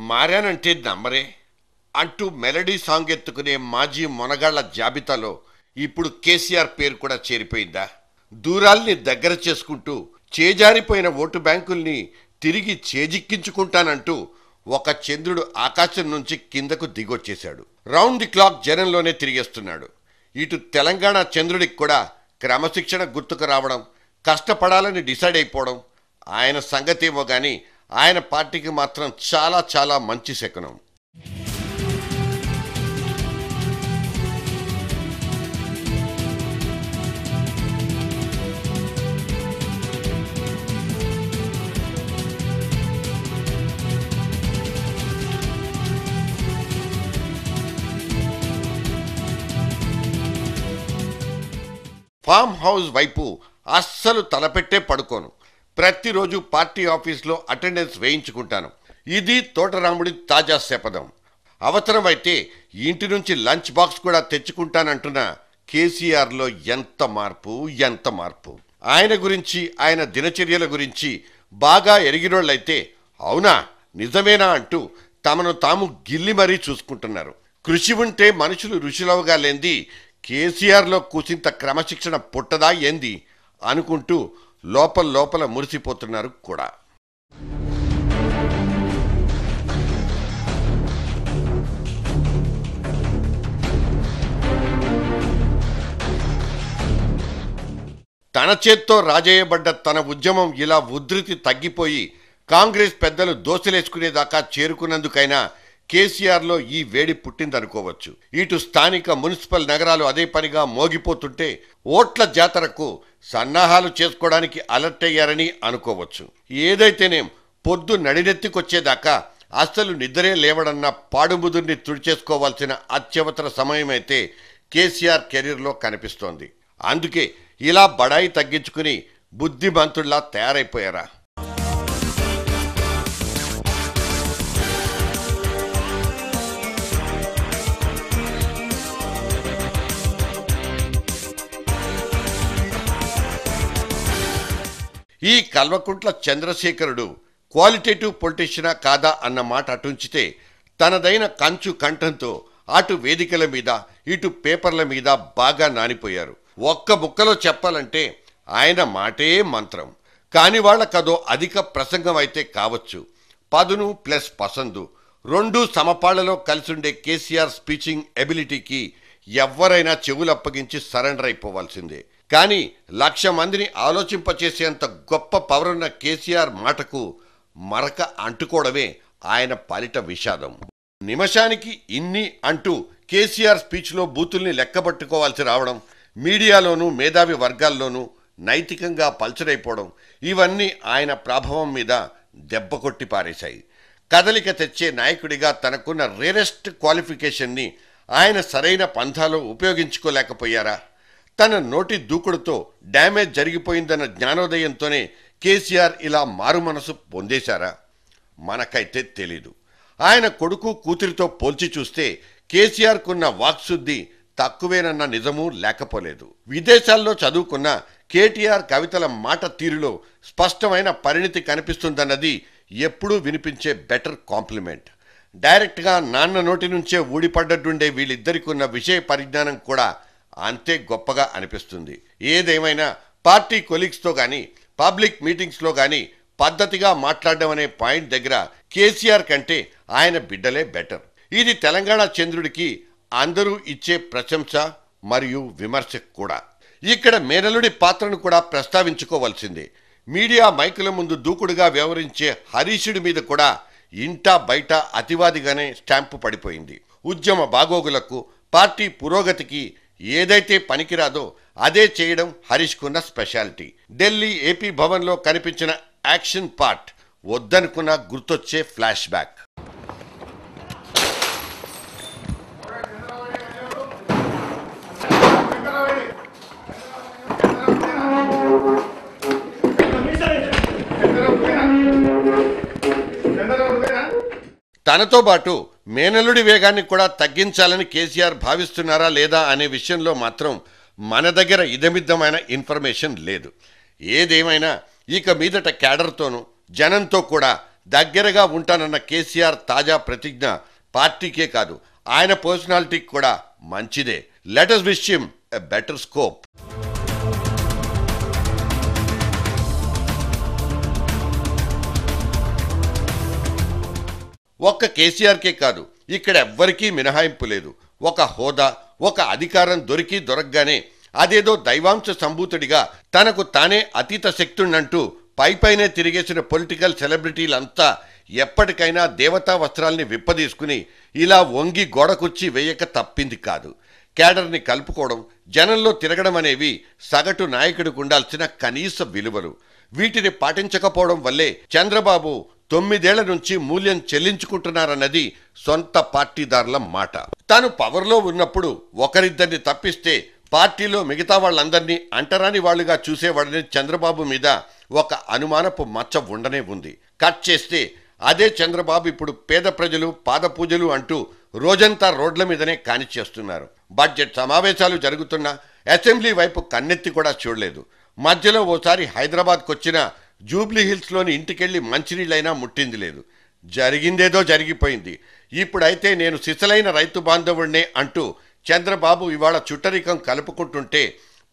మారానంటే నమ్మరే అంటూ melody song ఎత్తుకునే మాజీ మొనగాళ్ల జాబితాలో ఇప్పుడు కేసీఆర్ పేరు కూడా చేరిపోయిందా? దూరాల్ని దగ్గర చేసుకుంటూ చేజారిపోయిన ఓటు బ్యాంకుల్ని తిరిగి చేజిక్కించుకుంటానంటూ ఒక చంద్రుడు ఆకాశం నుంచి కిందకు దిగొచ్చేశాడు. రౌండ్ ది క్లాక్ జనంలోనే తిరిగేస్తున్నాడు. ఇటు తెలంగాణ చంద్రుడికి కూడా క్రమశిక్షణ గుర్తుకు రావడం, కష్టపడాలని డిసైడ్ అయిపోవడం ఆయన సంగతేమో కానీ ఆయన పార్టీకి మాత్రం చాలా చాలా మంచి శకునం. ఫామ్ హౌస్ వైపు అస్సలు తలపెట్టే పడుకోను. ప్రతిరోజు పార్టీ ఆఫీస్లో అటెండెన్స్ వేయించుకుంటాను. ఇది తోటరాముడి తాజా శపథం. అవసరమైతే ఇంటి నుంచి లంచ్ బాక్స్ కూడా తెచ్చుకుంటానంటున్న కేసీఆర్లో ఎంత మార్పు. ఆయన గురించి, ఆయన దినచర్యల గురించి బాగా ఎరిగినోళ్ళైతే అవునా నిజమేనా అంటూ తమను తాము గిల్లి మరీ చూసుకుంటున్నారు. కృషి ఉంటే మనుషులు ఋషులవగా లేంది కేసీఆర్లో కూసింత క్రమశిక్షణ పుట్టదా ఏంది అనుకుంటూ లోపల మురిసిపోతున్నారు కూడా. తన చేత్తో రాజేయబడ్డ తన ఉద్యమం ఇలా ఉధృతి తగ్గిపోయి కాంగ్రెస్ పెద్దలు దోశలేసుకునేదాకా చేరుకున్నందుకైనా కేసీఆర్లో ఈ వేడి పుట్టిందనుకోవచ్చు. ఇటు స్థానిక మున్సిపల్ నగరాలు అదే పనిగా మోగిపోతుంటే ఓట్ల జాతరకు సన్నాహాలు చేసుకోవడానికి అలర్ట్ అయ్యారని అనుకోవచ్చు. ఏదైతేనేం పొద్దు నడినెత్తికొచ్చేదాకా అస్సలు నిద్రే లేవడన్న పాడుముదుర్ని తుడిచేసుకోవాల్సిన అత్యవసర సమయమైతే కేసీఆర్ కెరీర్లో కనిపిస్తోంది. అందుకే ఇలా బడాయి తగ్గించుకుని బుద్ధిమంతుల్లా తయారైపోయారా? ఈ కల్వకుంట్ల చంద్రశేఖరుడు క్వాలిటేటివ్ పొలిటీషియనా కాదా అన్న మాట అటుంచితే తనదైన కంచు కంఠంతో అటు వేదికల మీద ఇటు పేపర్ల మీద బాగా నానిపోయారు. ఒక్క ముక్కలో చెప్పాలంటే ఆయన మాటే మంత్రం. కాని వాళ్ళకదో అధిక ప్రసంగం అయితే కావచ్చు. పదును ప్లస్ పసందు రెండూ సమపాళ్లలో కలిసుండే కేసీఆర్ స్పీచింగ్ ఎబిలిటీకి ఎవ్వరైనా చెవులప్పగించి సరెండర్ అయిపోవాల్సిందే. కానీ 1,00,000 మందిని ఆలోచింపచేసేంత గొప్ప పవరున్న కేసీఆర్ మాటకు మరక అంటుకోవడమే ఆయన పాలిట విషాదం. నిమిషానికి ఇన్ని అంటూ కేసీఆర్ స్పీచ్లో బూతుల్ని లెక్కబట్టుకోవాల్సి రావడం, మీడియాలోనూ మేధావి వర్గాల్లోనూ నైతికంగా పల్చరైపోవడం ఇవన్నీ ఆయన ప్రభావం మీద దెబ్బ కొట్టి పారేశాయి. కదలిక తెచ్చే నాయకుడిగా తనకున్న రేరెస్ట్ క్వాలిఫికేషన్ని ఆయన సరైన పంథాలో ఉపయోగించుకోలేకపోయారా? తన నోటి దూకుడుతో డ్యామేజ్ జరిగిపోయిందన్న జ్ఞానోదయంతోనే కేసీఆర్ ఇలా మారు మనసు పొందేశారా? మనకైతే తెలీదు. ఆయన కొడుకు కూతురితో పోల్చి చూస్తే కేసీఆర్కున్న వాక్శుద్ధి తక్కువేనన్న నిజమూ లేకపోలేదు. విదేశాల్లో చదువుకున్న కేటీఆర్ కవితల మాట తీరులో స్పష్టమైన పరిణితి కనిపిస్తుందన్నది ఎప్పుడూ వినిపించే బెటర్ కాంప్లిమెంట్. డైరెక్ట్గా నాన్న నోటి నుంచే ఊడిపడ్డట్టుండే వీళ్ళిద్దరికున్న విషయ పరిజ్ఞానం కూడా అంతే గొప్పగా అనిపిస్తుంది. ఏదేమైనా పార్టీ కొలీగ్స్తో కానీ పబ్లిక్ మీటింగ్స్లో కానీ పద్ధతిగా మాట్లాడడం అనే పాయింట్ దగ్గర కేసీఆర్ కంటే ఆయన బిడ్డలే బెటర్. ఇది తెలంగాణ చంద్రుడికి అందరూ ఇచ్చే ప్రశంస మరియు విమర్శ కూడా. ఇక్కడ మేనలుడి పాత్రను కూడా ప్రస్తావించుకోవాల్సిందే. మీడియా మైకుల ముందు దూకుడుగా వ్యవహరించే హరీషుడి మీద కూడా ఇంటా బయట అతివాదిగానే స్టాంపు పడిపోయింది. ఉద్యమ బాగోగులకు, పార్టీ పురోగతికి ఏదైతే పనికిరాదో అదే చేయడం హరీష్కున్న స్పెషాలిటీ. ఢిల్లీ ఏపీ భవన్లో కనిపించిన యాక్షన్ పార్ట్ వద్దనుకున్న గుర్తొచ్చే ఫ్లాష్ బ్యాక్. తనతో పాటు మేనల్లుడి వేగాన్ని కూడా తగ్గించాలని కేసీఆర్ భావిస్తున్నారా లేదా అనే విషయంలో మాత్రం మన దగ్గర ఇదమిద్దమైన ఇన్ఫర్మేషన్ లేదు. ఏదేమైనా ఇక మీదట క్యాడర్తోనూ జనంతో కూడా దగ్గరగా ఉంటానన్న కేసీఆర్ తాజా ప్రతిజ్ఞ పార్టీకే కాదు ఆయన పర్సనాలిటీకి కూడా మంచిదే. Let us wish him a better scope. ఒక్క కేసీఆర్కే కాదు, ఇక్కడ ఎవ్వరికీ మినహాయింపు లేదు. ఒక హోదా, ఒక అధికారం దొరకగానే అదేదో దైవాంశ సంభూతుడిగా తనకు తానే అతీత శక్తున్నంటూ పైపైనే తిరిగేసిన పొలిటికల్ సెలబ్రిటీలంతా ఎప్పటికైనా దేవతా వస్త్రాల్ని విప్పదీసుకుని ఇలా వంగి గోడకుచ్చి వేయక తప్పింది కాదు. క్యాడర్ని కలుపుకోవడం, జనంలో తిరగడం అనేవి సగటు నాయకుడికి ఉండాల్సిన కనీస విలువలు. వీటిని పాటించకపోవడం వల్లే చంద్రబాబు 9 ఏళ్ల నుంచి మూల్యం చెల్లించుకుంటున్నారన్నది సొంత పార్టీదారుల మాట. తాను పవర్లో ఉన్నప్పుడు ఒకరిద్దరిని తప్పిస్తే పార్టీలో మిగతా వాళ్ళందరినీ అంటరాని వాళ్లుగా చూసేవాడని చంద్రబాబు మీద ఒక అనుమానపు మచ్చ ఉండనే ఉంది. కట్ చేస్తే అదే చంద్రబాబు ఇప్పుడు పేద ప్రజలు పాదపూజలు అంటూ రోజంతా రోడ్ల మీదనే కానిచేస్తున్నారు. బడ్జెట్ సమావేశాలు జరుగుతున్నా అసెంబ్లీ వైపు కన్నెత్తి కూడా చూడలేదు. మధ్యలో ఓసారి హైదరాబాద్కు వచ్చిన జూబ్లీ హిల్స్లోని ఇంటికెళ్ళి మంచినీళ్ళైనా ముట్టింది లేదు. జరిగిందేదో జరిగిపోయింది. ఇప్పుడైతే నేను సిసలైన రైతు బాంధవుడినే అంటూ చంద్రబాబు ఇవాళ చుట్టరికం కలుపుకుంటుంటే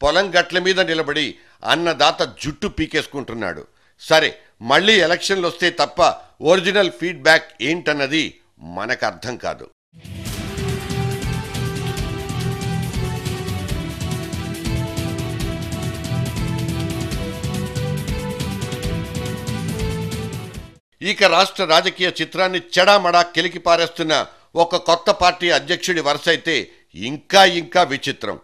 పొలం గట్ల మీద నిలబడి అన్నదాత జుట్టు పీకేసుకుంటున్నాడు. సరే, మళ్ళీ ఎలక్షన్లు వస్తే తప్ప ఒరిజినల్ ఫీడ్బ్యాక్ ఏంటన్నది మనకు అర్థం కాదు. ఇక రాష్ట్ర రాజకీయ చిత్రాన్ని చెడామడా కెలికి పారేస్తున్న ఒక కొత్త పార్టీ అధ్యక్షుడి వరుస అయితే ఇంకా విచిత్రం.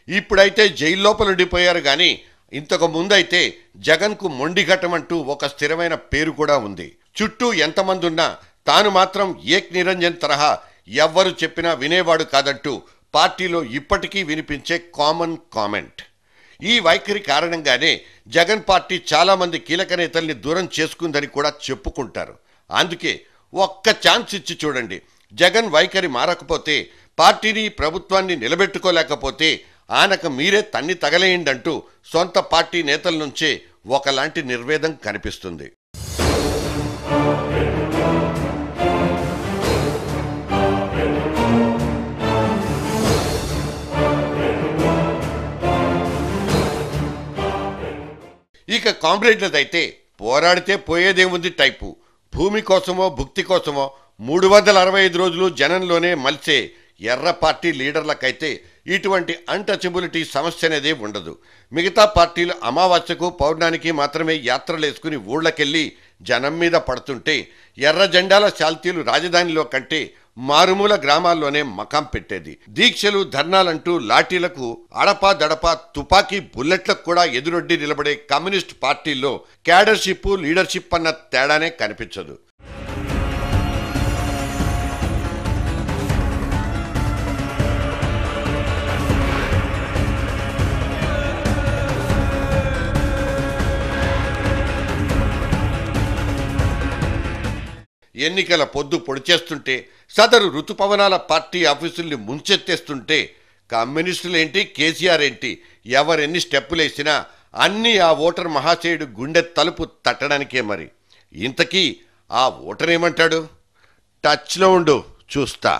ఇప్పుడైతే జైల్లోపల ఉండిపోయారు కానీ ఇంతకు ముందైతే జగన్కు మొండిఘటమంటూ ఒక స్థిరమైన పేరు కూడా ఉంది. చుట్టూ ఎంతమంది ఉన్నా తాను మాత్రం ఏక్ నిరంజన్ తరహా ఎవ్వరు చెప్పినా వినేవాడు కాదంటూ పార్టీలో ఇప్పటికీ వినిపించే కామన్ కామెంట్. ఈ వైఖరి కారణంగానే జగన్ పార్టీ చాలా మంది కీలక నేతల్ని దూరం చేసుకుందని కూడా చెప్పుకుంటారు. అందుకే ఒక్క ఛాన్స్ ఇచ్చి చూడండి. జగన్ వైఖరి మారకపోతే, పార్టీని ప్రభుత్వాన్ని నిలబెట్టుకోలేకపోతే ఆయనకు మీరే తన్ని తగలేయండంటూ సొంత పార్టీ నేతల నుంచే ఒకలాంటి నిర్వేదం కనిపిస్తుంది. ఇక కామ్రేడ్లదైతే పోరాడితే పోయేదేముంది టైపు. భూమి కోసమో భుక్తి కోసమో 365 రోజులు జనంలోనే మలిసే ఎర్ర పార్టీ లీడర్లకైతే ఇటువంటి అన్టచబిలిటీ సమస్య అనేదే ఉండదు. మిగతా పార్టీలు అమావాస్యకు పౌర్ణానికి మాత్రమే యాత్రలేసుకుని ఊళ్ళకెళ్ళి జనం మీద పడుతుంటే ఎర్ర జెండాల శాల్తీలు రాజధానిలో కంటే మారుమూల గ్రామాల్లోనే మకాం పెట్టేది. దీక్షలు ధర్నాలంటూ లాఠీలకు అడపా దడపా తుపాకీ బుల్లెట్లకు కూడా ఎదురొడ్డి నిలబడే కమ్యూనిస్ట్ పార్టీల్లో క్యాడర్షిప్ లీడర్షిప్ అన్న తేడానే కనిపించదు. ఎన్నికల పొద్దు పొడిచేస్తుంటే, సదరు ఋతుపవనాల పార్టీ ఆఫీసుల్ని ముంచెత్తేస్తుంటే కమ్యూనిస్టులేంటి, కేసీఆర్ ఏంటి, ఎవరెన్ని స్టెప్పులేసినా అన్నీ ఆ ఓటర్ మహాశయుడు గుండె తలుపు తట్టడానికే. మరి ఇంతకీ ఆ ఓటర్ ఏమంటాడు? టచ్లో ఉండు, చూస్తా.